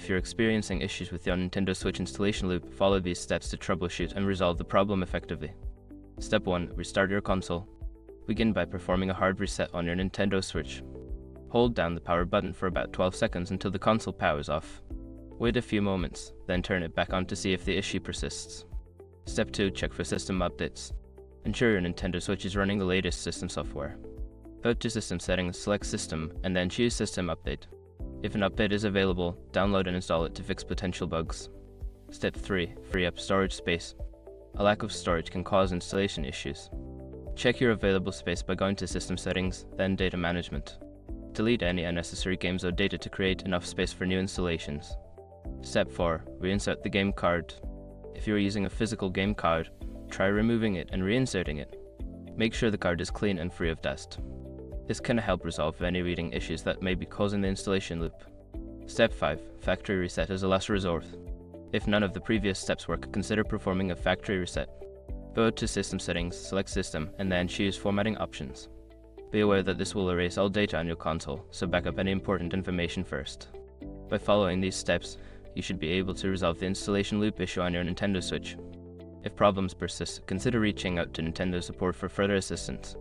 If you're experiencing issues with your Nintendo Switch installation loop, follow these steps to troubleshoot and resolve the problem effectively. Step 1. Restart your console. Begin by performing a hard reset on your Nintendo Switch. Hold down the power button for about 12 seconds until the console powers off. Wait a few moments, then turn it back on to see if the issue persists. Step 2. Check for system updates. Ensure your Nintendo Switch is running the latest system software. Go to System Settings, select System, and then choose System Update. If an update is available, download and install it to fix potential bugs. Step 3. Free up storage space. A lack of storage can cause installation issues. Check your available space by going to System Settings, then Data Management. Delete any unnecessary games or data to create enough space for new installations. Step 4. Reinsert the game card. If you are using a physical game card, try removing it and reinserting it. Make sure the card is clean and free of dust. This can help resolve any reading issues that may be causing the installation loop. Step 5. Factory reset as a last resort. If none of the previous steps work, consider performing a factory reset. Go to System Settings, select System, and then choose Formatting Options. Be aware that this will erase all data on your console, so back up any important information first. By following these steps, you should be able to resolve the installation loop issue on your Nintendo Switch. If problems persist, consider reaching out to Nintendo support for further assistance.